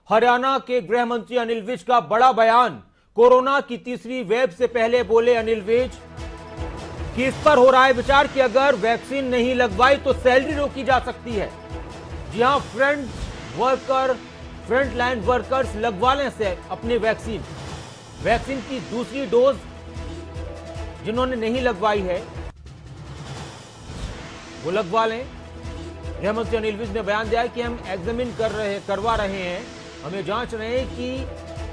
हरियाणा के गृह मंत्री अनिल विज का बड़ा बयान। कोरोना की तीसरी वेव से पहले बोले अनिल विज कि इस पर हो रहा है विचार कि अगर वैक्सीन नहीं लगवाई तो सैलरी रोकी जा सकती है। जी हां, फ्रंट लाइन वर्कर्स लगवा लें से अपनी वैक्सीन की दूसरी डोज जिन्होंने नहीं लगवाई है वो लगवा लें। गृह मंत्री अनिल विज ने बयान दिया है कि हम एग्जामिन करवा रहे हैं, हमें जांच रहे हैं कि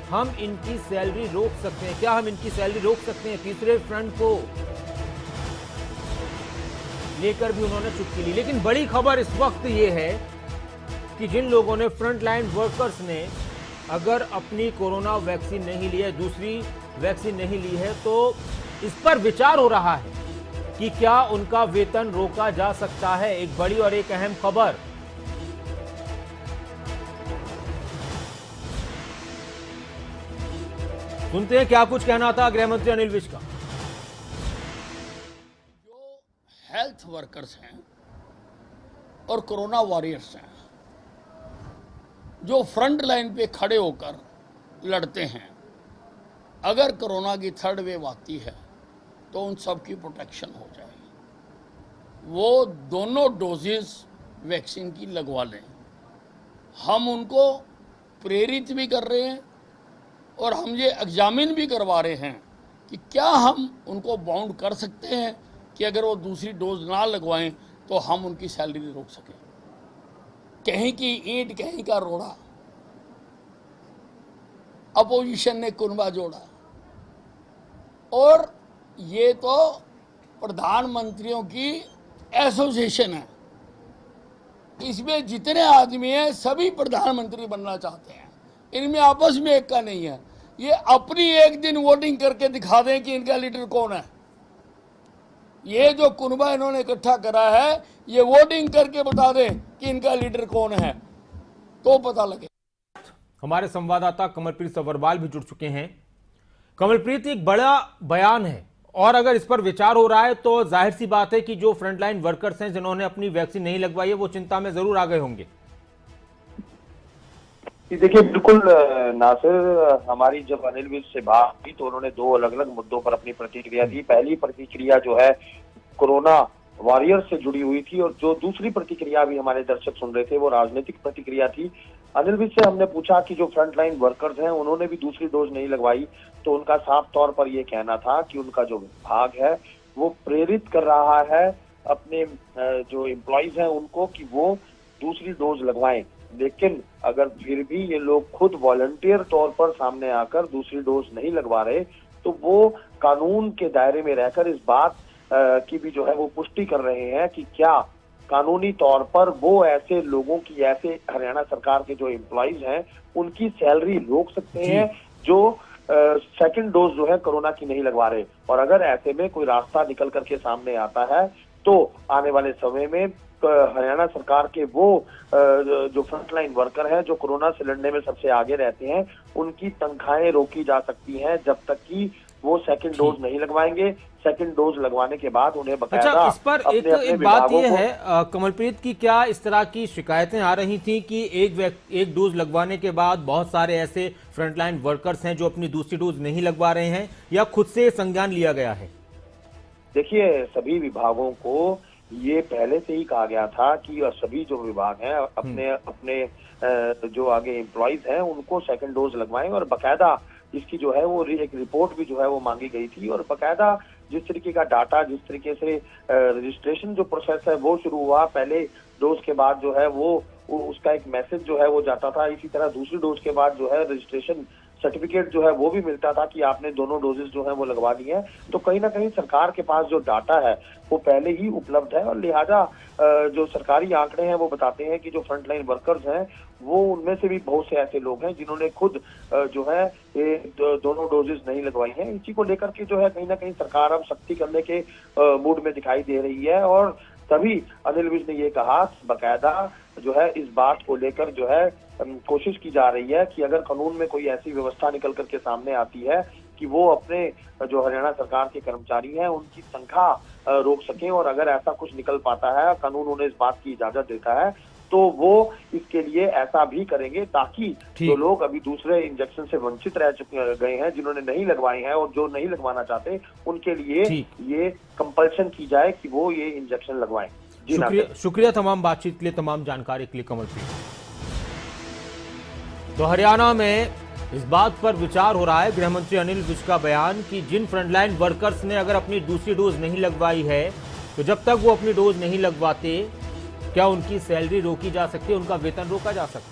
हम इनकी सैलरी रोक सकते हैं, क्या हम इनकी सैलरी रोक सकते हैं। तीसरे फ्रंट को लेकर भी उन्होंने चुप्पी ली। लेकिन बड़ी खबर इस वक्त ये है कि जिन लोगों ने फ्रंट लाइन वर्कर्स ने अगर अपनी कोरोना वैक्सीन नहीं ली है, दूसरी वैक्सीन नहीं ली है, तो इस पर विचार हो रहा है कि क्या उनका वेतन रोका जा सकता है। एक बड़ी और एक अहम खबर। सुनते हैं क्या कुछ कहना था गृह मंत्री अनिल विज का। जो हेल्थ वर्कर्स हैं और कोरोना वॉरियर्स हैं, जो फ्रंट लाइन पे खड़े होकर लड़ते हैं, अगर कोरोना की थर्ड वेव आती है तो उन सब की प्रोटेक्शन हो जाएगी। वो दोनों डोजेस वैक्सीन की लगवा लें। हम उनको प्रेरित भी कर रहे हैं और हम ये एग्जामिन भी करवा रहे हैं कि क्या हम उनको बाउंड कर सकते हैं कि अगर वो दूसरी डोज ना लगवाएं तो हम उनकी सैलरी रोक सकें। कहीं की ईंट कहीं का रोड़ा, अपोजिशन ने कुनबा जोड़ा। और ये तो प्रधानमंत्रियों की एसोसिएशन है, इसमें जितने आदमी हैं सभी प्रधानमंत्री बनना चाहते हैं, इनमें आपस में एक का नहीं है। ये अपनी एक दिन वोटिंग करके दिखा दें कि इनका लीडर कौन है। ये जो कुनबा इन्होंने इकट्ठा करा है, ये वोटिंग करके बता दें कि इनका लीडर कौन है, तो पता लगे। हमारे संवाददाता कमलप्रीत सवरवाल भी जुड़ चुके हैं। कमलप्रीत, एक बड़ा बयान है और अगर इस पर विचार हो रहा है तो जाहिर सी बात है कि जो फ्रंटलाइन वर्कर्स हैं जिन्होंने अपनी वैक्सीन नहीं लगवाई है वो चिंता में जरूर आ गए होंगे। देखिए, बिल्कुल नासिर, हमारी जब अनिल विज से बात की तो उन्होंने दो अलग अलग मुद्दों पर अपनी प्रतिक्रिया दी। पहली प्रतिक्रिया जो है कोरोना वॉरियर्स से जुड़ी हुई थी और जो दूसरी प्रतिक्रिया भी हमारे दर्शक सुन रहे थे वो राजनीतिक प्रतिक्रिया थी। अनिल विज से हमने पूछा कि जो फ्रंटलाइन वर्कर्स हैं उन्होंने भी दूसरी डोज नहीं लगवाई, तो उनका साफ तौर पर यह कहना था कि उनका जो विभाग है वो प्रेरित कर रहा है अपने जो एम्प्लॉइज हैं उनको कि वो दूसरी डोज लगवाएं। लेकिन अगर फिर भी ये लोग खुद वॉलंटियर तौर पर सामने आकर दूसरी डोज नहीं लगवा रहे तो वो कानून के दायरे में रहकर इस बात की भी जो है वो पुष्टि कर रहे हैं कि क्या कानूनी तौर पर वो ऐसे लोगों की, ऐसे हरियाणा सरकार के जो एम्प्लॉइज हैं उनकी सैलरी रोक सकते हैं जो सेकंड डोज जो है कोरोना की नहीं लगवा रहे। और अगर ऐसे में कोई रास्ता निकल करके सामने आता है तो आने वाले समय में हरियाणा सरकार के वो जो फ्रंटलाइन वर्कर हैं जो कोरोना से लड़ने में सबसे आगे रहते हैं उनकी तनख्वाहें रोकी जा सकती हैं जब तक कि वो सेकंड डोज नहीं लगवाएंगे। सेकंड डोज लगवाने के बाद उन्हें बकायदा अच्छा, इस पर एक बात ये है कमलप्रीत की, क्या इस तरह की शिकायतें आ रही थी कि एक डोज लगवाने के बाद बहुत सारे ऐसे फ्रंटलाइन वर्कर्स हैं जो अपनी दूसरी डोज नहीं लगवा रहे हैं, या खुद से संज्ञान लिया गया है? देखिए, सभी विभागों को ये पहले से ही कहा गया था कि सभी जो विभाग हैं अपने जो आगे एम्प्लॉइज हैं उनको सेकंड डोज लगवाएं और बकायदा इसकी जो है वो एक रिपोर्ट भी जो है वो मांगी गई थी। और बकायदा जिस तरीके का डाटा, जिस तरीके से रजिस्ट्रेशन जो प्रोसेस है वो शुरू हुआ, पहले डोज के बाद जो है वो उसका एक मैसेज जो है वो जाता था, इसी तरह दूसरी डोज के बाद जो है रजिस्ट्रेशन सर्टिफिकेट जो है वो भी मिलता था कि आपने दोनों डोजेस जो है वो लगवा ली है। तो कहीं ना कहीं सरकार के पास जो डाटा है वो पहले ही उपलब्ध है और लिहाजा जो सरकारी आंकड़े हैं वो बताते हैं कि जो फ्रंटलाइन वर्कर्स हैं वो उनमें से भी बहुत से ऐसे लोग हैं जिन्होंने खुद जो है दोनों डोजेस नहीं लगवाई हैं। इसी को लेकर के जो है कहीं ना कहीं सरकार अब सख्ती करने के मूड में दिखाई दे रही है और तभी अनिल विज ने ये कहा बकायदा जो है इस बात को लेकर जो है कोशिश की जा रही है कि अगर कानून में कोई ऐसी व्यवस्था निकल करके सामने आती है कि वो अपने जो हरियाणा सरकार के कर्मचारी हैं उनकी तनख्वाह रोक सकें और अगर ऐसा कुछ निकल पाता है, कानून उन्हें इस बात की इजाजत देता है, तो वो इसके लिए ऐसा भी करेंगे ताकि ठीक। जो लोग अभी दूसरे इंजेक्शन से वंचित रह चुके गए हैं, जिन्होंने नहीं लगवाए हैं और जो नहीं लगवाना चाहते, उनके लिए ठीक। ये कंपल्शन की जाए कि वो ये इंजेक्शन लगवाएं। जी शुक्रिया, नासिर। शुक्रिया तमाम बातचीत के लिए, तमाम जानकारी के लिए कमलप्रीत। तो हरियाणा में इस बात पर विचार हो रहा है, गृह मंत्री अनिल विज का बयान कि जिन फ्रंटलाइन वर्कर्स ने अगर अपनी दूसरी डोज नहीं लगवाई है तो जब तक वो अपनी डोज नहीं लगवाते क्या उनकी सैलरी रोकी जा सकती है, उनका वेतन रोका जा सकता है।